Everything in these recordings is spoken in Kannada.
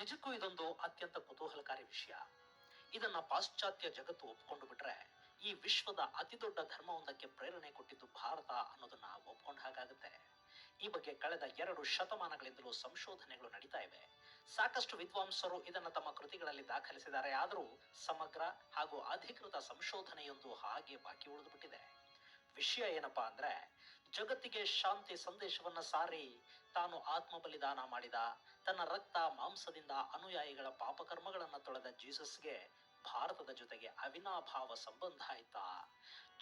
ನಿಜಕ್ಕೂ ಇದೊಂದು ಅತ್ಯಂತ ಕುತೂಹಲಕಾರಿ ವಿಷಯ. ಇದನ್ನ ಪಾಶ್ಚಾತ್ಯ ಜಗತ್ತು ಒಪ್ಕೊಂಡು ಬಿಟ್ರೆ ಈ ವಿಶ್ವದ ಅತಿದೊಡ್ಡ ಧರ್ಮವೊಂದಕ್ಕೆ ಪ್ರೇರಣೆ ಕೊಟ್ಟಿದ್ದು ಭಾರತ ಅನ್ನೋದನ್ನ ಒಪ್ಕೊಂಡ ಹಾಗಾಗುತ್ತೆ. ಈ ಬಗ್ಗೆ ಕಳೆದ 2 ಶತಮಾನಗಳಿಂದಲೂ ಸಂಶೋಧನೆಗಳು ನಡೀತಾ ಇವೆ. ಸಾಕಷ್ಟು ವಿದ್ವಾಂಸರು ಇದನ್ನ ತಮ್ಮ ಕೃತಿಗಳಲ್ಲಿ ದಾಖಲಿಸಿದ್ದಾರೆ. ಆದರೂ ಸಮಗ್ರ ಹಾಗೂ ಅಧಿಕೃತ ಸಂಶೋಧನೆಯೊಂದು ಹಾಗೆ ಬಾಕಿ ಉಳಿದು ಬಿಟ್ಟಿದೆ. ವಿಷಯ ಏನಪ್ಪಾ ಅಂದ್ರೆ, ಜಗತ್ತಿಗೆ ಶಾಂತಿ ಸಂದೇಶವನ್ನ ಸಾರಿ ತಾನು ಆತ್ಮ ಬಲಿದಾನ ಮಾಡಿದ, ತನ್ನ ರಕ್ತ ಮಾಂಸದಿಂದ ಅನುಯಾಯಿಗಳ ಪಾಪಕರ್ಮಗಳನ್ನ ತೊಳೆದ ಜೀಸಸ್ಗೆ ಭಾರತದ ಜೊತೆಗೆ ಅವಿನಾಭಾವ ಸಂಬಂಧ ಆಯ್ತಾ?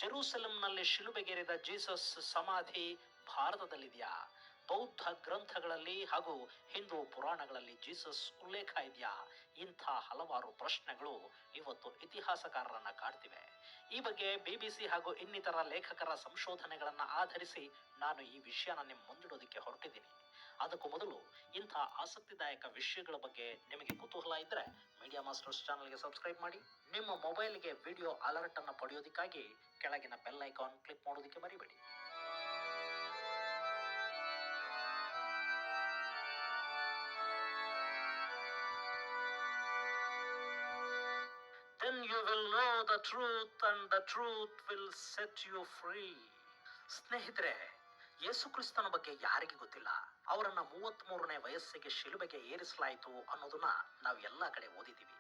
ಜೆರೂಸೆಲಂನಲ್ಲಿ ಶಿಲುಬೆಗೇರಿದ ಜೀಸಸ್ ಸಮಾಧಿ ಭಾರತದಲ್ಲಿದೆಯಾ? ಬೌದ್ಧ ಗ್ರಂಥಗಳಲ್ಲಿ ಹಾಗೂ ಹಿಂದೂ ಪುರಾಣಗಳಲ್ಲಿ ಜೀಸಸ್ ಉಲ್ಲೇಖ ಇದೆಯಾ? ಇಂಥ ಹಲವಾರು ಪ್ರಶ್ನೆಗಳು ಇವತ್ತು ಇತಿಹಾಸಕಾರರನ್ನ ಕಾಡ್ತಿವೆ. ಈ ಬಗ್ಗೆ BBC ಹಾಗೂ ಇನ್ನಿತರ ಲೇಖಕರ ಸಂಶೋಧನೆಗಳನ್ನ ಆಧರಿಸಿ ನಾನು ಈ ವಿಷಯನ ನಿಮ್ಮ ಮುಂದಿಡೋದಕ್ಕೆ ಹೊರಟಿದ್ದೀನಿ. ಅದಕ್ಕೂ ಮೊದಲು ಇಂಥ ಆಸಕ್ತಿದಾಯಕ ವಿಷಯಗಳ ಬಗ್ಗೆ ನಿಮಗೆ ಕುತೂಹಲ ಇದ್ದರೆ ಮೀಡಿಯಾ ಮಾಸ್ಟರ್ಸ್ ಚಾನಲ್ಗೆ ಸಬ್ಸ್ಕ್ರೈಬ್ ಮಾಡಿ. ನಿಮ್ಮ ಮೊಬೈಲ್ಗೆ ವಿಡಿಯೋ ಅಲರ್ಟ್ ಅನ್ನು ಪಡೆಯೋದಕ್ಕಾಗಿ ಕೆಳಗಿನ ಬೆಲ್ ಐಕಾನ್ ಕ್ಲಿಕ್ ಮಾಡೋದಕ್ಕೆ ಮರಿಬೇಡಿ. Then you will know the truth and the truth will set you free. ಸ್ನೇಹಿತರೆ, ಯೇಸು ಕ್ರಿಸ್ತನ ಬಗ್ಗೆ ಯಾರಿಗೆ ಗೊತ್ತಿಲ್ಲ? ಅವರನ್ನ 33ನೇ ವಯಸ್ಸಿಗೆ ಶಿಲುಬೆಗೆ ಏರಿಸಲಾಯಿತು ಅನ್ನೋದನ್ನ ನಾವು ಎಲ್ಲ ಕಡೆ ಓದಿದ್ದೀವಿ.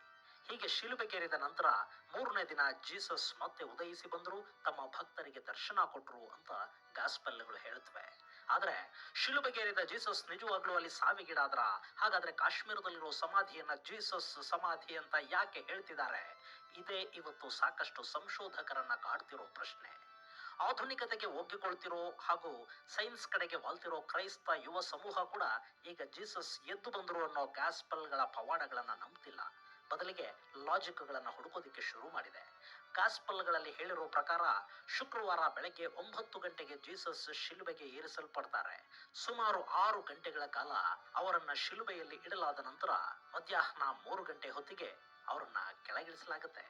ಹೀಗೆ ಶಿಲುಬೆಗೇರಿದ ನಂತರ 3ನೇ ದಿನ ಜೀಸಸ್ ಮತ್ತೆ ಉದಯಿಸಿ ಬಂದರು, ತಮ್ಮ ಭಕ್ತರಿಗೆ ದರ್ಶನ ಕೊಟ್ಟರು ಅಂತ ಗಾಸ್ಪೆಲ್ಗಳು ಹೇಳುತ್ತವೆ. ಆದ್ರೆ ಶಿಲುಬೆಗೇರಿದ ಜೀಸಸ್ ನಿಜವಾಗ್ಲೂ ಅಲ್ಲಿ ಸಾವಿಗೀಡಾದ್ರ? ಹಾಗಾದ್ರೆ ಕಾಶ್ಮೀರದಲ್ಲಿರೋ ಸಮಾಧಿಯನ್ನ ಜೀಸಸ್ ಸಮಾಧಿ ಅಂತ ಯಾಕೆ ಹೇಳ್ತಿದ್ದಾರೆ? ಇದೇ ಇವತ್ತು ಸಾಕಷ್ಟು ಸಂಶೋಧಕರನ್ನ ಕಾಡ್ತಿರೋ ಪ್ರಶ್ನೆ. ಆಧುನಿಕತೆಗೆ ಒಗ್ಗಿಕೊಳ್ತಿರೋ ಹಾಗೂ ಸೈನ್ಸ್ ಕಡೆಗೆ ವಾಲ್ತಿರೋ ಕ್ರೈಸ್ತ ಯುವ ಸಮೂಹ ಕೂಡ ಈಗ ಜೀಸಸ್ ಎದ್ದು ಬಂದರು ಅನ್ನೋ ಗಾಸ್ಪೆಲ್ಗಳ ಪವಾಡಗಳನ್ನ ನಂಬ್ತಿಲ್ಲ. ಬದಲಿಗೆ ಲಾಜಿಕ್ಗಳನ್ನ ಹುಡುಕೋದಿಕ್ಕೆ ಶುರು ಮಾಡಿದೆ. ಗಾಸ್ಪಲ್ಗಳಲ್ಲಿ ಹೇಳಿರೋ ಪ್ರಕಾರ ಶುಕ್ರವಾರ ಬೆಳಗ್ಗೆ 9 ಗಂಟೆಗೆ ಜೀಸಸ್ ಶಿಲುಬೆಗೆ ಏರಿಸಲ್ಪಡ್ತಾರೆ. ಸುಮಾರು 6 ಗಂಟೆಗಳ ಕಾಲ ಅವರನ್ನ ಶಿಲುಬೆಯಲ್ಲಿ ಇಡಲಾದ ನಂತರ ಮಧ್ಯಾಹ್ನ 3 ಗಂಟೆ ಹೊತ್ತಿಗೆ ಅವರನ್ನ ಕೆಳಗಿಳಿಸಲಾಗುತ್ತೆ.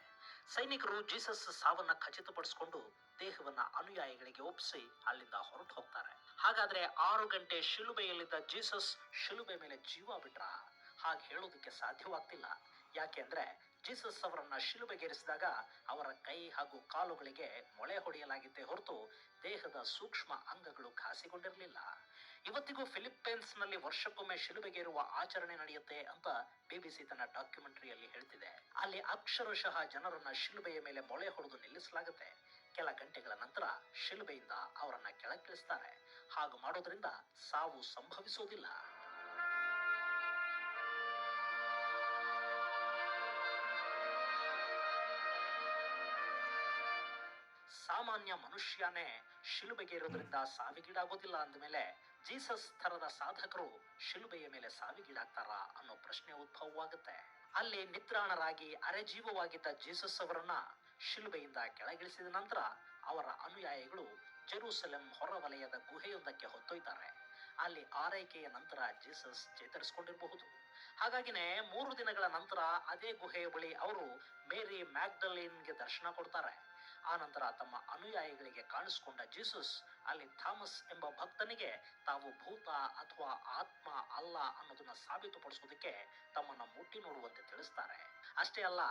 ಸೈನಿಕರು ಜೀಸಸ್ ಸಾವನ್ನ ಖಚಿತಪಡಿಸಿಕೊಂಡು ದೇಹವನ್ನ ಅನುಯಾಯಿಗಳಿಗೆ ಒಪ್ಪಿಸಿ ಅಲ್ಲಿಂದ ಹೊರಟು ಹೋಗ್ತಾರೆ. ಹಾಗಾದ್ರೆ 6 ಗಂಟೆ ಶಿಲುಬೆಯಲ್ಲಿದ್ದ ಜೀಸಸ್ ಶಿಲುಬೆ ಮೇಲೆ ಜೀವ ಬಿಟ್ರ? ಹಾಗೆ ಹೇಳೋದಕ್ಕೆ ಸಾಧ್ಯವಾಗ್ತಿಲ್ಲ. ಯಾಕೆ ಅಂದ್ರೆ ಜೀಸಸ್ ಅವರನ್ನ ಶಿಲುಬೆಗೇರಿಸಿದಾಗ ಅವರ ಕೈ ಹಾಗೂ ಕಾಲುಗಳಿಗೆ ಮೊಳೆ ಹೊಡೆಯಲಾಗಿದ್ದೇ ಹೊರತು ದೇಹದ ಸೂಕ್ಷ್ಮ ಅಂಗಗಳು ಘಾಸಿಗೊಂಡಿರಲಿಲ್ಲ. ಇವತ್ತಿಗೂ ಫಿಲಿಪ್ಪೈನ್ಸ್ ನಲ್ಲಿ ವರ್ಷಕ್ಕೊಮ್ಮೆ ಶಿಲುಬೆಗೇರುವ ಆಚರಣೆ ನಡೆಯುತ್ತೆ ಅಂತ BBC ತನ್ನ ಡಾಕ್ಯುಮೆಂಟರಿಯಲ್ಲಿ ಹೇಳ್ತಿದೆ. ಅಲ್ಲಿ ಅಕ್ಷರಶಃ ಜನರನ್ನ ಶಿಲುಬೆಯ ಮೇಲೆ ಮೊಳೆ ಹೊಡೆದು ನಿಲ್ಲಿಸಲಾಗುತ್ತೆ. ಕೆಲ ಗಂಟೆಗಳ ನಂತರ ಶಿಲುಬೆಯಿಂದ ಅವರನ್ನ ಕೆಳಗಿಳಿಸ್ತಾರೆ. ಹಾಗೂ ಮಾಡೋದ್ರಿಂದ ಸಾವು ಸಂಭವಿಸೋದಿಲ್ಲ. ಸಾಮಾನ್ಯ ಮನುಷ್ಯನೇ ಶಿಲುಬೆಗೇರೋದ್ರಿಂದ ಸಾವಿಗೀಡಾಗೋದಿಲ್ಲ ಅಂದಮೇಲೆ ಜೀಸಸ್ ಥರದ ಸಾಧಕರು ಶಿಲುಬೆಯ ಮೇಲೆ ಸಾವಿಗೀಡಾಗ್ತಾರ ಅನ್ನೋ ಪ್ರಶ್ನೆ ಉದ್ಭವವಾಗುತ್ತೆ. ಅಲ್ಲಿ ನಿತ್ರಾಣರಾಗಿ ಅರೆಜೀವವಾಗಿದ್ದ ಜೀಸಸ್ ಅವರನ್ನ ಶಿಲುಬೆಯಿಂದ ಕೆಳಗಿಳಿಸಿದ ನಂತರ ಅವರ ಅನುಯಾಯಿಗಳು ಜೆರೂಸೆಲಂ ಹೊರವಲಯದ ಗುಹೆಯೊಂದಕ್ಕೆ ಹೊತ್ತೊಯ್ತಾರೆ. ಅಲ್ಲಿ ಆರೈಕೆಯ ನಂತರ ಜೀಸಸ್ ಚೇತರಿಸಿಕೊಂಡಿರಬಹುದು. ಹಾಗಾಗಿನೇ 3 ದಿನಗಳ ನಂತರ ಅದೇ ಗುಹೆಯ ಬಳಿ ಅವರು ಮೇರಿ ಮ್ಯಾಗ್ಡಲಿನ್ಗೆ ದರ್ಶನ ಕೊಡ್ತಾರೆ. ಆ ನಂತರ ತಮ್ಮ ಅನುಯಾಯಿಗಳಿಗೆ ಕಾಣಿಸ್ಕೊಂಡ ಜೀಸಸ್ ಅಲ್ಲಿ ಥಾಮಸ್ ಎಂಬ ಭಕ್ತನಿಗೆ ತಾವು ಭೂತ ಅಥವಾ ಆತ್ಮ ಅಲ್ಲ ಅನ್ನೋದನ್ನ ಸಾಬೀತುಪಡಿಸೋದಕ್ಕೆ ತಮ್ಮನ್ನ ಮುಟ್ಟಿ ನೋಡುವಂತೆ ತಿಳಿಸ್ತಾರೆ. ಅಷ್ಟೇ ಅಲ್ಲ,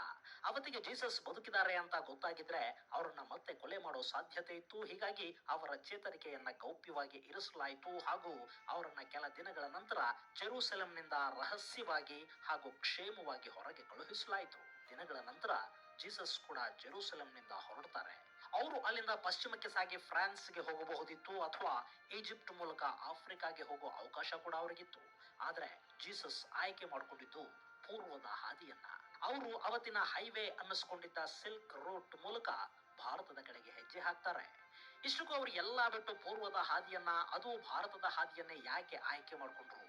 ಅವತ್ತಿಗೆ ಜೀಸಸ್ ಬದುಕಿದ್ದಾರೆ ಅಂತ ಗೊತ್ತಾಗಿದ್ರೆ ಅವರನ್ನ ಮತ್ತೆ ಕೊಲೆ ಮಾಡೋ ಸಾಧ್ಯತೆ ಇತ್ತು. ಹೀಗಾಗಿ ಅವರ ಚೇತರಿಕೆಯನ್ನ ಗೌಪ್ಯವಾಗಿ ಇರಿಸಲಾಯಿತು ಹಾಗೂ ಅವರನ್ನ ಕೆಲ ದಿನಗಳ ನಂತರ ಜೆರೂಸೆಲಂನಿಂದ ರಹಸ್ಯವಾಗಿ ಹಾಗೂ ಕ್ಷೇಮವಾಗಿ ಹೊರಗೆ ಕಳುಹಿಸಲಾಯಿತು. ದಿನಗಳ ನಂತರ ಜೀಸಸ್ ಕೂಡ ಜೆರೂಸೆಲಂನಿಂದ ಹೊರಡ್ತಾರೆ. ಅವರು ಅಲ್ಲಿಂದ ಪಶ್ಚಿಮಕ್ಕೆ ಸಾಗಿ ಫ್ರಾನ್ಸ್ಗೆ ಹೋಗಬಹುದಿತ್ತು ಅಥವಾ ಈಜಿಪ್ಟ್ ಮೂಲಕ ಆಫ್ರಿಕಾಗೆ ಹೋಗೋ ಅವಕಾಶ ಕೂಡ ಅವರಿಗಿತ್ತು. ಆದ್ರೆ ಜೀಸಸ್ ಆಯ್ಕೆ ಮಾಡಿಕೊಂಡಿದ್ದು ಪೂರ್ವದ ಹಾದಿಯನ್ನ. ಅವರು ಅವತ್ತಿನ ಹೈವೇ ಅನ್ನಿಸ್ಕೊಂಡಿದ್ದ ಸಿಲ್ಕ್ ರೂಟ್ ಮೂಲಕ ಭಾರತದ ಕಡೆಗೆ ಹೆಜ್ಜೆ ಹಾಕ್ತಾರೆ. ಇಷ್ಟಕ್ಕೂ ಅವರು ಎಲ್ಲ ಬಿಟ್ಟು ಪೂರ್ವದ ಹಾದಿಯನ್ನ, ಅದು ಭಾರತದ ಹಾದಿಯನ್ನೇ ಯಾಕೆ ಆಯ್ಕೆ ಮಾಡಿಕೊಂಡ್ರು?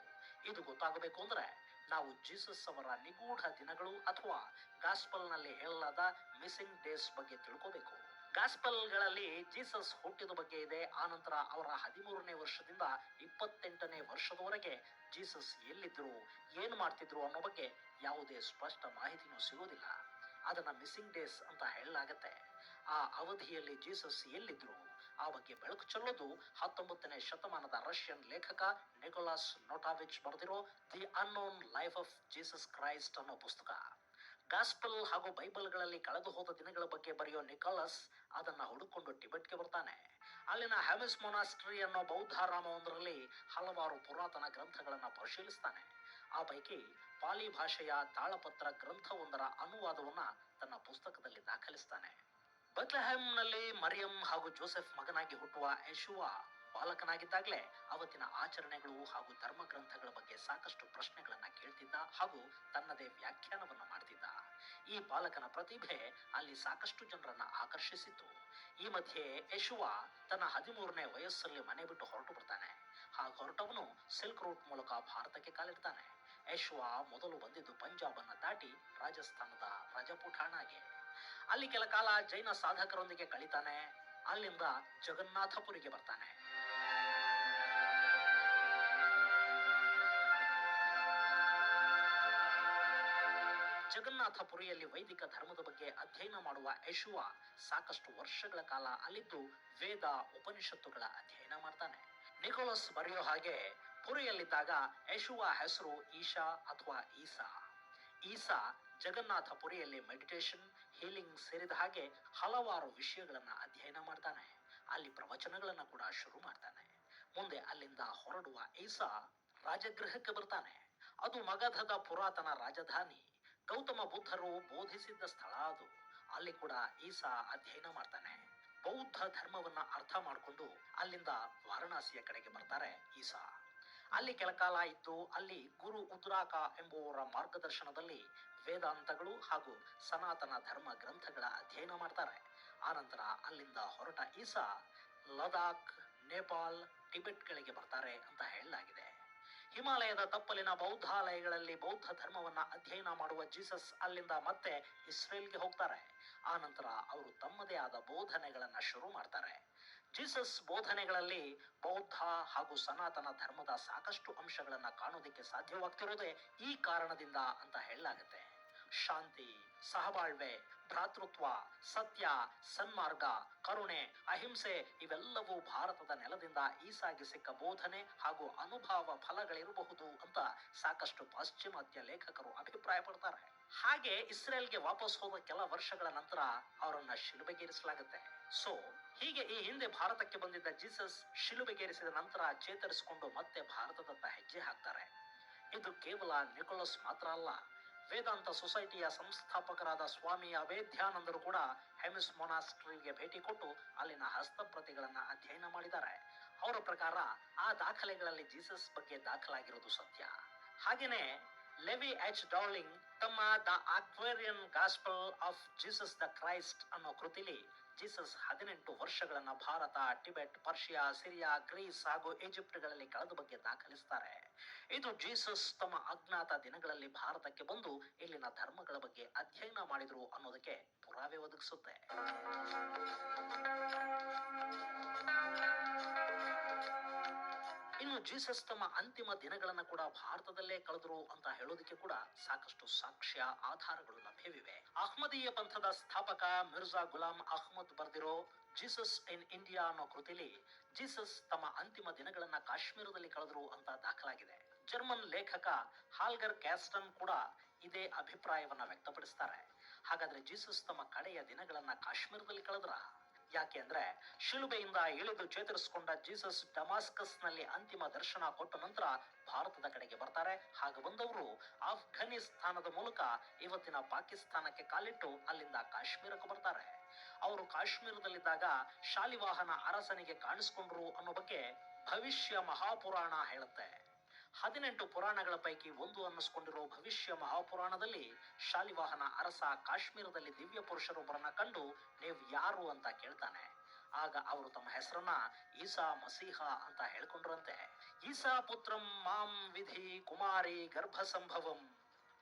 ಇದು ಗೊತ್ತಾಗಬೇಕು ಅಂದ್ರೆ ನಾವು ಜೀಸಸ್ ಅವರ ನಿಗೂಢ ದಿನಗಳು ಅಥವಾ ಗಾಸ್ಪಲ್ನಲ್ಲಿ ಹೇಳಲಾದ ಮಿಸ್ಸಿಂಗ್ ಡೇಸ್ ಬಗ್ಗೆ ತಿಳ್ಕೋಬೇಕು. ಗಾಸ್ಪಲ್ಗಳಲ್ಲಿ ಜೀಸಸ್ ಹುಟ್ಟಿದ ಬಗ್ಗೆ ಇದೆ. ಆನಂತರ ಅವರ 13ನೇ ವರ್ಷದಿಂದ 28ನೇ ವರ್ಷದವರೆಗೆ ಜೀಸಸ್ ಎಲ್ಲಿದ್ರು, ಏನು ಮಾಡ್ತಿದ್ರು ಅನ್ನೋ ಬಗ್ಗೆ ಯಾವುದೇ ಸ್ಪಷ್ಟ ಮಾಹಿತಿನೂ ಸಿಗೋದಿಲ್ಲ. ಅದನ್ನ ಮಿಸ್ಸಿಂಗ್ ಡೇಸ್ ಅಂತ ಹೇಳಲಾಗತ್ತೆ. ಆ ಅವಧಿಯಲ್ಲಿ ಜೀಸಸ್ ಎಲ್ಲಿದ್ರು, ಆ ಬಗ್ಗೆ ಬೆಳಕು ಚೆಲ್ಲೋದು 19ನೇ ಶತಮಾನದ ರಷ್ಯನ್ ಲೇಖಕ ನಿಕೋಲಾಸ್ ನೋಟಾವಿಚ್ ಬರೆದಿರೋ the unknown life of Jesus Christ ಅನ್ನೋ ಪುಸ್ತಕ. ಗಾಸ್ಪಲ್ ಹಾಗೂ ಬೈಬಲ್ಗಳಲ್ಲಿ ಕಳೆದು ಹೋದ ದಿನಗಳ ಬಗ್ಗೆ ಬರೆಯೋ ನಿಕೋಲಸ್ ಅದನ್ನ ಹುಡುಕೊಂಡು ಟಿಬೆಟ್ಗೆ ಬರ್ತಾನೆ. ಅಲ್ಲಿನ ಹ್ಯಾಮಿಸ್ ಮೊನಾಸ್ಟ್ರಿ ಅನ್ನೋ ಬೌದ್ಧಾರಾಮವೊಂದರಲ್ಲಿ ಹಲವಾರು ಪುರಾತನ ಗ್ರಂಥಗಳನ್ನ ಪರಿಶೀಲಿಸ್ತಾನೆ. ಆ ಪೈಕಿ ಪಾಲಿ ಭಾಷೆಯ ತಾಳಪತ್ರ ಗ್ರಂಥವೊಂದರ ಅನುವಾದವನ್ನ ತನ್ನ ಪುಸ್ತಕದಲ್ಲಿ ದಾಖಲಿಸ್ತಾನೆ. ಬೆತ್ಲೆಹೆಮ್ನಲ್ಲಿ ಮರಿಯಂ ಹಾಗೂ ಜೋಸೆಫ್ ಮಗನಾಗಿ ಹುಟ್ಟುವ ಯೇಷುವ ಬಾಲಕನಾಗಿದ್ದಾಗಲೇ ಅವತ್ತಿನ ಆಚರಣೆಗಳು ಹಾಗೂ ಧರ್ಮ ಗ್ರಂಥಗಳ ಬಗ್ಗೆ ಸಾಕಷ್ಟು ಪ್ರಶ್ನೆಗಳನ್ನ ಕೇಳ್ತಿದ್ದ ಹಾಗೂ ತನ್ನದೇ ವ್ಯಾಖ್ಯಾನವನ್ನ ಮಾಡ್ತಿದ್ದ. ಈ ಬಾಲಕನ ಪ್ರತಿಭೆ ಅಲ್ಲಿ ಸಾಕಷ್ಟು ಜನರನ್ನ ಆಕರ್ಷಿಸಿತ್ತು. ಈ ಮಧ್ಯೆ ಯೇಷುವ ತನ್ನ 13ನೇ ವಯಸ್ಸಲ್ಲಿ ಮನೆ ಬಿಟ್ಟು ಹೊರಟು ಬರ್ತಾನೆ. ಹಾಗೆ ಹೊರಟವನು ಸಿಲ್ಕ್ ರೂಟ್ ಮೂಲಕ ಭಾರತಕ್ಕೆ ಕಾಲಿಡ್ತಾನೆ. ಯೇಷುವ ಮೊದಲು ಬಂದಿದ್ದು ಪಂಜಾಬ್ ಅನ್ನ ದಾಟಿ ರಾಜಸ್ಥಾನದ ರಜಪುಠಾಣಗೆ. ಅಲ್ಲಿ ಕೆಲ ಕಾಲ ಜೈನ ಸಾಧಕರೊಂದಿಗೆ ಕಳೀತಾನೆ. ಅಲ್ಲಿಂದ ಜಗನ್ನಾಥಪುರಿಗೆ ಬರ್ತಾನೆ. ಜಗನ್ನಾಥಪುರಿಯಲ್ಲಿ ವೈದಿಕ ಧರ್ಮದ ಬಗ್ಗೆ ಅಧ್ಯಯನ ಮಾಡುವ ಯೇಷುವ ಸಾಕಷ್ಟು ವರ್ಷಗಳ ಕಾಲ ಅಲ್ಲಿದ್ದು ವೇದ ಉಪನಿಷತ್ತುಗಳ ಅಧ್ಯಯನ ಮಾಡ್ತಾನೆ. ನಿಕೋಲಸ್ ಬರೆಯೋ ಹಾಗೆ ಪುರಿಯಲ್ಲಿದ್ದಾಗ ಯೇಷುವ ಹೆಸರು ಈಶಾ ಅಥವಾ ಈಸಾ. ಈಸಾ ಜಗನ್ನಾಥಪುರಿಯಲ್ಲಿ ಮೆಡಿಟೇಷನ್, ಹೀಲಿಂಗ್ ಸೇರಿದ ಹಾಗೆ ಹಲವಾರು ವಿಷಯಗಳನ್ನ ಅಧ್ಯಯನ ಮಾಡ್ತಾನೆ. ಅಲ್ಲಿ ಪ್ರವಚನಗಳನ್ನ ಕೂಡ ಶುರು ಮಾಡ್ತಾನೆ. ಮುಂದೆ ಅಲ್ಲಿಂದ ಹೊರಡುವ ಈಸಾ ರಾಜಗೃಹಕ್ಕೆ ಬರ್ತಾನೆ. ಅದು ಮಗಧದ ಪುರಾತನ ರಾಜಧಾನಿ. ಗೌತಮ ಬುದ್ಧರು ಬೋಧಿಸಿದ್ದ ಸ್ಥಳ ಅದು. ಅಲ್ಲಿ ಕೂಡ ಈಸಾ ಅಧ್ಯಯನ ಮಾಡ್ತಾನೆ. ಬೌದ್ಧ ಧರ್ಮವನ್ನ ಅರ್ಥ ಮಾಡಿಕೊಂಡು ಅಲ್ಲಿಂದ ವಾರಣಾಸಿಯ ಕಡೆಗೆ ಬರ್ತಾರೆ ಈಸಾ. ಅಲ್ಲಿ ಕೆಲಕಾಲ ಇದ್ದು ಅಲ್ಲಿ ಗುರು ಉದ್ರಾಕ ಎಂಬುವರ ಮಾರ್ಗದರ್ಶನದಲ್ಲಿ ವೇದಾಂತಗಳು ಹಾಗೂ ಸನಾತನ ಧರ್ಮ ಗ್ರಂಥಗಳ ಅಧ್ಯಯನ ಮಾಡ್ತಾರೆ. ಆನಂತರ ಅಲ್ಲಿಂದ ಹೊರಟ ಈಸಾ ಲದಾಖ್, ನೇಪಾಲ್, ಟಿಬೆಟ್ಗಳಿಗೆ ಬರ್ತಾರೆ ಅಂತ ಹೇಳಲಾಗಿದೆ. ಹಿಮಾಲಯದ ತಪ್ಪಲಿನ ಬೌದ್ಧಾಲಯಗಳಲ್ಲಿ ಬೌದ್ಧ ಧರ್ಮವನ್ನ ಅಧ್ಯಯನ ಮಾಡುವ ಜೀಸಸ್ ಅಲ್ಲಿಂದ ಮತ್ತೆ ಇಸ್ರೇಲ್ಗೆ ಹೋಗ್ತಾರೆ. ಆ ನಂತರ ಅವರು ತಮ್ಮದೇ ಆದ ಬೋಧನೆಗಳನ್ನ ಶುರು ಮಾಡ್ತಾರೆ. ಜೀಸಸ್ ಬೋಧನೆಗಳಲ್ಲಿ ಬೌದ್ಧ ಹಾಗೂ ಸನಾತನ ಧರ್ಮದ ಸಾಕಷ್ಟು ಅಂಶಗಳನ್ನ ಕಾಣೋದಿಕ್ಕೆ ಸಾಧ್ಯವಾಗ್ತಿರೋದೇ ಈ ಕಾರಣದಿಂದ ಅಂತ ಹೇಳಲಾಗುತ್ತೆ. ಶಾಂತಿ, ಸಹಬಾಳ್ವೆ, ಭ್ರಾತೃತ್ವ, ಸತ್ಯ, ಸನ್ಮಾರ್ಗ, ಕರುಣೆ, ಅಹಿಂಸೆ ಇವೆಲ್ಲವೂ ಭಾರತದ ನೆಲದಿಂದ ಈಸಾಗಿ ಸಿಕ್ಕ ಬೋಧನೆ ಹಾಗೂ ಅನುಭವ ಫಲಗಳಿರಬಹುದು ಅಂತ ಸಾಕಷ್ಟು ಪಾಶ್ಚಿಮಾತ್ಯ ಲೇಖಕರು ಅಭಿಪ್ರಾಯ ಪಡ್ತಾರೆ. ಹಾಗೆ ಇಸ್ರೇಲ್ಗೆ ವಾಪಸ್ ಹೋದ ಕೆಲ ವರ್ಷಗಳ ನಂತರ ಅವರನ್ನ ಶಿಲುಬೆಗೇರಿಸಲಾಗುತ್ತೆ. ಸೊ ಹೀಗೆ ಈ ಹಿಂದೆ ಭಾರತಕ್ಕೆ ಬಂದಿದ್ದ ಜೀಸಸ್ ಶಿಲುಬೆಗೇರಿಸಿದ ನಂತರ ಚೇತರಿಸಿಕೊಂಡು ಮತ್ತೆ ಭಾರತದತ್ತ ಹೆಜ್ಜೆ ಹಾಕ್ತಾರೆ. ಇದು ಕೇವಲ ನಿಕೋಲಸ್ ಮಾತ್ರ ಅಲ್ಲ. ವೇದಾಂತ ಸೊಸೈಟಿಯ ಸಂಸ್ಥಾಪಕರಾದ ಸ್ವಾಮಿ ಅವೇದ್ಯಾನಂದರು ಕೂಡ ಹೆಮಿಸ್ ಮೊನಾಸ್ಟ್ರಿಗೆ ಭೇಟಿ ಕೊಟ್ಟು ಅಲ್ಲಿನ ಹಸ್ತಪ್ರತಿಗಳನ್ನ ಅಧ್ಯಯನ ಮಾಡಿದ್ದಾರೆ. ಅವರ ಪ್ರಕಾರ ಆ ದಾಖಲೆಗಳಲ್ಲಿ ಜೀಸಸ್ ಬಗ್ಗೆ ದಾಖಲಾಗಿರೋದು ಸತ್ಯ. ಹಾಗೇನೆ ಲೆವಿ ಎಚ್ ಡಾರ್ಲಿಂಗ್ ತಮ್ಮ the Aquarian gospel of Jesus the Christ ಅನ್ನೋ ಕೃತಿಲಿ ಜೀಸಸ್ 18 ವರ್ಷಗಳನ್ನ Bharat, Tibet, Persia, Syria, Greece ಹಾಗೂ ಈಜಿಪ್ಟ್ಗಳಲ್ಲಿ ಕಳೆದ ಬಗ್ಗೆ ದಾಖಲಿಸ್ತಾರೆ. ಇದು ಜೀಸಸ್ ತಮ್ಮ ಅಜ್ಞಾತ ದಿನಗಳಲ್ಲಿ ಭಾರತಕ್ಕೆ ಬಂದು ಇಲ್ಲಿನ ಧರ್ಮಗಳ ಬಗ್ಗೆ ಅಧ್ಯಯನ ಮಾಡಿದ್ರು ಅನ್ನೋದಕ್ಕೆ ಪುರಾವೆ ಒದಗಿಸುತ್ತೆ. ಇನ್ನು ಜೀಸಸ್ ತಮ್ಮ ಅಂತಿಮ ದಿನಗಳನ್ನ ಕೂಡ ಭಾರತದಲ್ಲೇ ಕಳೆದ್ರು ಅಂತ ಹೇಳೋದಕ್ಕೆ ಕೂಡ ಸಾಕಷ್ಟು ಸಾಕ್ಷ್ಯ, ಆಧಾರಗಳು ಲಭ್ಯವಿವೆ. ಅಹ್ಮದೀಯ ಪಂಥದ ಸ್ಥಾಪಕ ಮಿರ್ಜಾ ಗುಲಾಂ ಅಹ್ಮದ್ ಬರೆದಿರೋ ಜೀಸಸ್ ಇನ್ ಇಂಡಿಯಾ ಅನ್ನೋ ಕೃತಿಲಿ ಜೀಸಸ್ ತಮ್ಮ ಅಂತಿಮ ದಿನಗಳನ್ನ ಕಾಶ್ಮೀರದಲ್ಲಿ ಕಳೆದ್ರು ಅಂತ ದಾಖಲಾಗಿದೆ. ಜರ್ಮನ್ ಲೇಖಕ ಹಾಲ್ಗರ್ ಕ್ಯಾಸ್ಟನ್ ಕೂಡ ಇದೇ ಅಭಿಪ್ರಾಯವನ್ನ ವ್ಯಕ್ತಪಡಿಸ್ತಾರೆ. ಹಾಗಾದ್ರೆ ಜೀಸಸ್ ತಮ್ಮ ಕಡೆಯ ದಿನಗಳನ್ನ ಕಾಶ್ಮೀರದಲ್ಲಿ ಕಳೆದ್ರ? ಯಾಕೆ ಅಂದ್ರೆ ಶಿಲುಬೆಯಿಂದ ಇಳಿದು ಚೇತರಿಸಿಕೊಂಡ ಜೀಸಸ್ ಡಮಾಸ್ಕಸ್ ನಲ್ಲಿ ಅಂತಿಮ ದರ್ಶನ ಕೊಟ್ಟ ನಂತರ ಭಾರತದ ಕಡೆಗೆ ಬರ್ತಾರೆ. ಹಾಗೆ ಬಂದವರು ಆಫ್ಘನಿಸ್ತಾನದ ಮೂಲಕ ಇವತ್ತಿನ ಪಾಕಿಸ್ತಾನಕ್ಕೆ ಕಾಲಿಟ್ಟು ಅಲ್ಲಿಂದ ಕಾಶ್ಮೀರಕ್ಕೆ ಬರ್ತಾರೆ. ಅವರು ಕಾಶ್ಮೀರದಲ್ಲಿದ್ದಾಗ ಶಾಲಿವಾಹನ ಅರಸನಿಗೆ ಕಾಣಿಸ್ಕೊಂಡ್ರು ಅನ್ನೋ ಬಗ್ಗೆ ಭವಿಷ್ಯ ಮಹಾಪುರಾಣ ಹೇಳುತ್ತೆ. 18 ಪುರಾಣಗಳ ಪೈಕಿ ಒಂದು ಅನ್ನಿಸ್ಕೊಂಡಿರೋ ಭವಿಷ್ಯ ಮಹಾಪುರಾಣದಲ್ಲಿ ಶಾಲಿವಾಹನ ಅರಸ ಕಾಶ್ಮೀರದಲ್ಲಿ ದಿವ್ಯ ಪುರುಷರೊಬ್ಬರನ್ನ ಕಂಡು ನೀವು ಯಾರು ಅಂತ ಕೇಳ್ತಾನೆ. ಆಗ ಅವರು ತಮ್ಮ ಹೆಸರನ್ನ ಈಸಾ ಮಸೀಹ ಅಂತ ಹೇಳ್ಕೊಂಡ್ರಂತೆ. ಈಸಾ ಪುತ್ರಂ ಮಾಂ ವಿಧಿ ಕುಮಾರಿ ಗರ್ಭ ಸಂಭವಂ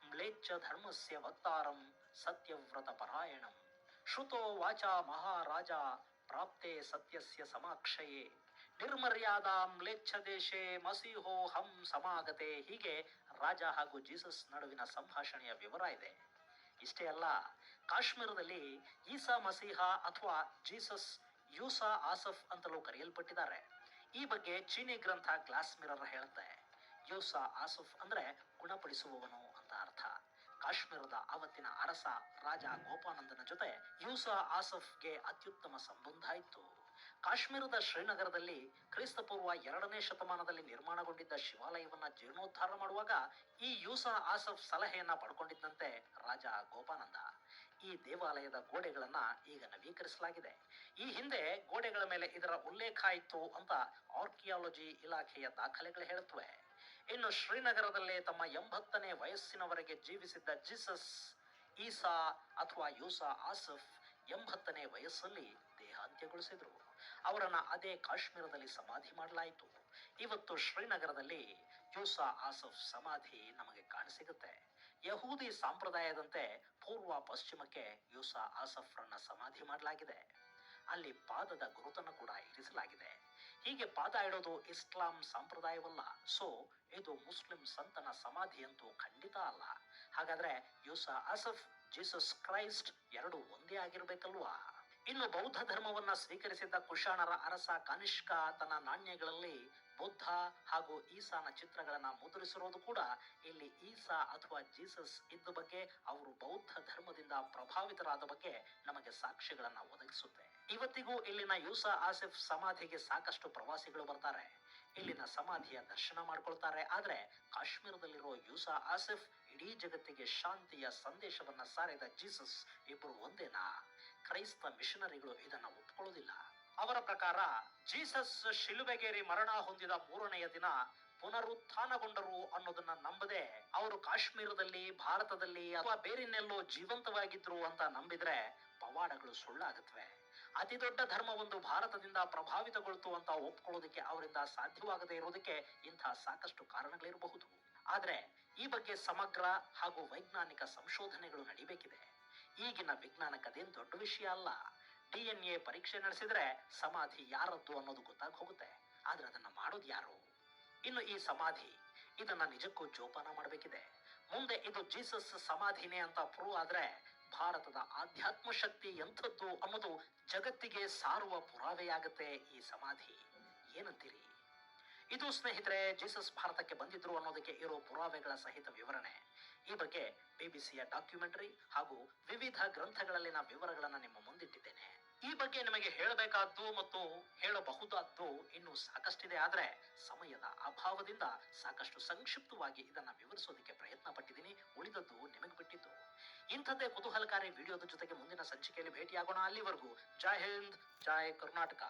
ಮ್ಲೇಚ್ಛ ಧರ್ಮಸ್ಯ ವಕ್ತಾರಂ ಸತ್ಯವ್ರತ ಪರಾಯಣಂ ಶ್ರುತೋ ವಾಚಾ ಮಹಾರಾಜ ಪ್ರಾಪ್ತೆ ಸತ್ಯಸ್ಯ ಸಮಾಕ್ಷಯೇ ನಿರ್ಮರ್ಯಾದ ಮ್ಲೇಚ್ಛ ದೇಶೇ ಮಸೀಹೋ ಹಂ ಸಮಾಗತೆ. ಹೀಗೆ ರಾಜ ಹಾಗೂ ಜೀಸಸ್ ನಡುವಿನ ಸಂಭಾಷಣೆಯ ವಿವರ ಇದೆ. ಇಷ್ಟೇ ಅಲ್ಲ, ಕಾಶ್ಮೀರದಲ್ಲಿ ಈಸಾ ಮಸೀಹ ಅಥವಾ ಜೀಸಸ್ ಯೂಸಾ ಆಸಫ್ ಅಂತಲೂ ಕರೆಯಲ್ಪಟ್ಟಿದ್ದಾರೆ. ಈ ಬಗ್ಗೆ ಚೀನಿ ಗ್ರಂಥ ಗ್ಲಾಸ್ ಮಿರರ್ ಹೇಳುತ್ತೆ, ಯೂಸಾ ಆಸಫ್ ಅಂದ್ರೆ ಗುಣಪಡಿಸುವವನು ಅಂತ ಅರ್ಥ. ಕಾಶ್ಮೀರದ ಆವತ್ತಿನ ಅರಸ ರಾಜ ಗೋಪಾನಂದನ ಜೊತೆ ಯೂಸಾ ಆಸಫ್ಗೆ ಅತ್ಯುತ್ತಮ ಸಂಬಂಧ ಇತ್ತು. ಕಾಶ್ಮೀರದ ಶ್ರೀನಗರದಲ್ಲಿ ಕ್ರಿಸ್ತಪೂರ್ವ 2ನೇ ಶತಮಾನದಲ್ಲಿ ನಿರ್ಮಾಣಗೊಂಡಿದ್ದ ಶಿವಾಲಯವನ್ನ ಜೀರ್ಣೋದ್ಧಾರ ಮಾಡುವಾಗ ಈ ಯೂಸಾ ಆಸಫ್ ಸಲಹೆಯನ್ನ ಪಡ್ಕೊಂಡಿದ್ದಂತೆ ರಾಜ ಗೋಪಾನಂದ. ಈ ದೇವಾಲಯದ ಗೋಡೆಗಳನ್ನ ಈಗ ನವೀಕರಿಸಲಾಗಿದೆ. ಈ ಹಿಂದೆ ಗೋಡೆಗಳ ಮೇಲೆ ಇದರ ಉಲ್ಲೇಖ ಇತ್ತು ಅಂತ ಆರ್ಕಿಯಾಲಜಿ ಇಲಾಖೆಯ ದಾಖಲೆಗಳು ಹೇಳುತ್ತವೆ. ಇನ್ನು ಶ್ರೀನಗರದಲ್ಲೇ ತಮ್ಮ 80ನೇ ವಯಸ್ಸಿನವರೆಗೆ ಜೀವಿಸಿದ್ದ ಜೀಸಸ್ ಈಸಾ ಅಥವಾ ಯೂಸಾ ಆಸಫ್ 80ನೇ ವಯಸ್ಸಲ್ಲಿ ದೇಹಾಂತ್ಯಗೊಳಿಸಿದ್ರು. ಅವರನ್ನ ಅದೇ ಕಾಶ್ಮೀರದಲ್ಲಿ ಸಮಾಧಿ ಮಾಡಲಾಯಿತು. ಇವತ್ತು ಶ್ರೀನಗರದಲ್ಲಿ ಯೂಸಾ ಆಸಫ್ ಸಮಾಧಿ ನಮಗೆ ಕಾಣಸಿಗುತ್ತೆ. ಯಹೂದಿ ಸಂಪ್ರದಾಯದಂತೆ ಪೂರ್ವ ಪಶ್ಚಿಮಕ್ಕೆ ಯೂಸಾ ಆಸಫ್ರನ್ನ ಸಮಾಧಿ ಮಾಡಲಾಗಿದೆ. ಅಲ್ಲಿ ಪಾದದ ಗುರುತನ್ನು ಕೂಡ ಇರಿಸಲಾಗಿದೆ. ಹೀಗೆ ಪಾದ ಇಡೋದು ಇಸ್ಲಾಂ ಸಂಪ್ರದಾಯವಲ್ಲ. ಸೊ ಇದು ಮುಸ್ಲಿಂ ಸಂತನ ಸಮಾಧಿ ಅಂತೂ ಖಂಡಿತ ಅಲ್ಲ. ಹಾಗಾದ್ರೆ ಯೂಸಾ ಆಸಫ್, ಜೀಸಸ್ ಕ್ರೈಸ್ಟ್ ಎರಡು ಒಂದೇ ಆಗಿರ್ಬೇಕಲ್ವಾ? ಇನ್ನು ಬೌದ್ಧ ಧರ್ಮವನ್ನ ಸ್ವೀಕರಿಸಿದ್ದ ಕುಶಾಣರ ಅರಸ ಕನಿಷ್ಕ ತನ್ನ ನಾಣ್ಯಗಳಲ್ಲಿ ಬುದ್ಧ ಹಾಗೂ ಈಸಾನ ಚಿತ್ರಗಳನ್ನ ಮುದ್ರಿಸಿರೋದು ಕೂಡ ಇಲ್ಲಿ ಈಸಾ ಅಥವಾ ಜೀಸಸ್ ಇದ್ದ ಬಗ್ಗೆ, ಅವರು ಬೌದ್ಧ ಧರ್ಮದಿಂದ ಪ್ರಭಾವಿತರಾದ ಬಗ್ಗೆ ನಮಗೆ ಸಾಕ್ಷ್ಯಗಳನ್ನ ಒದಗಿಸುತ್ತೆ. ಇವತ್ತಿಗೂ ಇಲ್ಲಿನ ಯೂಸಾ ಆಸಿಫ್ ಸಮಾಧಿಗೆ ಸಾಕಷ್ಟು ಪ್ರವಾಸಿಗಳು ಬರ್ತಾರೆ, ಇಲ್ಲಿನ ಸಮಾಧಿಯ ದರ್ಶನ ಮಾಡ್ಕೊಳ್ತಾರೆ. ಆದ್ರೆ ಕಾಶ್ಮೀರದಲ್ಲಿರೋ ಯೂಸಾ ಆಸಿಫ್ ಇಡೀ ಜಗತ್ತಿಗೆ ಶಾಂತಿಯ ಸಂದೇಶವನ್ನ ಸಾರಿದ ಜೀಸಸ್ ಇಬ್ಬರು ಒಂದೇನಾ? ಕ್ರೈಸ್ತ ಮಿಷನರಿಗಳು ಇದನ್ನ ಒಪ್ಕೊಳ್ಳೋದಿಲ್ಲ. ಅವರ ಪ್ರಕಾರ ಜೀಸಸ್ ಶಿಲುಬೆಗೇರಿ ಮರಣ ಹೊಂದಿದ 3ನೆಯ ದಿನ ಪುನರುತ್ಥಾನಗೊಂಡರು ಅನ್ನೋದನ್ನ ನಂಬದೆ ಅವರು ಕಾಶ್ಮೀರದಲ್ಲಿ, ಭಾರತದಲ್ಲಿ ಅಥವಾ ಬೇರೆನ್ನೆಲ್ಲೋ ಜೀವಂತವಾಗಿದ್ರು ಅಂತ ನಂಬಿದ್ರೆ ಪವಾಡಗಳು ಸುಳ್ಳಾಗುತ್ತವೆ. ಅತಿ ದೊಡ್ಡ ಧರ್ಮವೊಂದು ಭಾರತದಿಂದ ಪ್ರಭಾವಿತಗೊಳ್ತು ಅಂತ ಒಪ್ಕೊಳ್ಳೋದಕ್ಕೆ ಅವರಿಂದ ಸಾಧ್ಯವಾಗದೇ ಇರೋದಕ್ಕೆ ಇಂಥ ಸಾಕಷ್ಟು ಕಾರಣಗಳಿರಬಹುದು. ಆದ್ರೆ ಈ ಬಗ್ಗೆ ಸಮಗ್ರ ಹಾಗೂ ವೈಜ್ಞಾನಿಕ ಸಂಶೋಧನೆಗಳು ನಡಿಬೇಕಿದೆ. ಈಗಿನ ವಿಜ್ಞಾನಕ್ಕದೇನ್ ದೊಡ್ಡ ವಿಷಯ ಅಲ್ಲ. DNA ಪರೀಕ್ಷೆ ನಡೆಸಿದ್ರೆ ಸಮಾಧಿ ಯಾರದ್ದು ಅನ್ನೋದು ಗೊತ್ತಾಗಿ ಹೋಗುತ್ತೆ. ಆದ್ರೆ ಅದನ್ನ ಮಾಡೋದು ಯಾರು? ಇನ್ನು ಈ ಸಮಾಧಿ, ಇದನ್ನ ನಿಜಕ್ಕೂ ಜೋಪಾನ ಮಾಡಬೇಕಿದೆ. ಮುಂದೆ ಇದು ಜೀಸಸ್ ಸಮಾಧಿನೇ ಅಂತ ಪ್ರೂವ್ ಆದ್ರೆ ಭಾರತದ ಆಧ್ಯಾತ್ಮ ಶಕ್ತಿ ಎಂಥದ್ದು ಅನ್ನೋದು ಜಗತ್ತಿಗೆ ಸಾರುವ ಪುರಾವೆಯಾಗುತ್ತೆ ಈ ಸಮಾಧಿ. ಏನಂತೀರಿ? ಇದು ಸ್ನೇಹಿತರೆ ಜೀಸಸ್ ಭಾರತಕ್ಕೆ ಬಂದಿದ್ರು ಅನ್ನೋದಕ್ಕೆ ಇರೋ ಪುರಾವೆಗಳ ಸಹಿತ ವಿವರಣೆ. ಈ ಬಗ್ಗೆ ಬಿಬಿಸಿಯ ಡಾಕ್ಯುಮೆಂಟರಿ ಹಾಗೂ ವಿವಿಧ ಗ್ರಂಥಗಳಲ್ಲಿನ ವಿವರಗಳನ್ನ ನಿಮ್ಮ ಮುಂದಿಟ್ಟಿದ್ದೇನೆ. ಈ ಬಗ್ಗೆ ನಿಮಗೆ ಹೇಳಬೇಕಾದ್ದು ಮತ್ತು ಹೇಳಬಹುದಾದ್ದು ಇನ್ನೂ ಸಾಕಷ್ಟಿದೆ. ಆದ್ರೆ ಸಮಯದ ಅಭಾವದಿಂದ ಸಾಕಷ್ಟು ಸಂಕ್ಷಿಪ್ತವಾಗಿ ಇದನ್ನ ವಿವರಿಸೋದಕ್ಕೆ ಪ್ರಯತ್ನ ಪಟ್ಟಿದ್ದೀನಿ. ಉಳಿದದ್ದು ನಿಮಗೆ ಬಿಟ್ಟಿದ್ದು. ಇಂಥದ್ದೇ ಕುತೂಹಲಕಾರಿ ವಿಡಿಯೋದ ಜೊತೆಗೆ ಮುಂದಿನ ಸಂಚಿಕೆಯಲ್ಲಿ ಭೇಟಿಯಾಗೋಣ. ಅಲ್ಲಿವರೆಗೂ ಜೈ ಹಿಂದ್, ಜೈ ಕರ್ನಾಟಕ.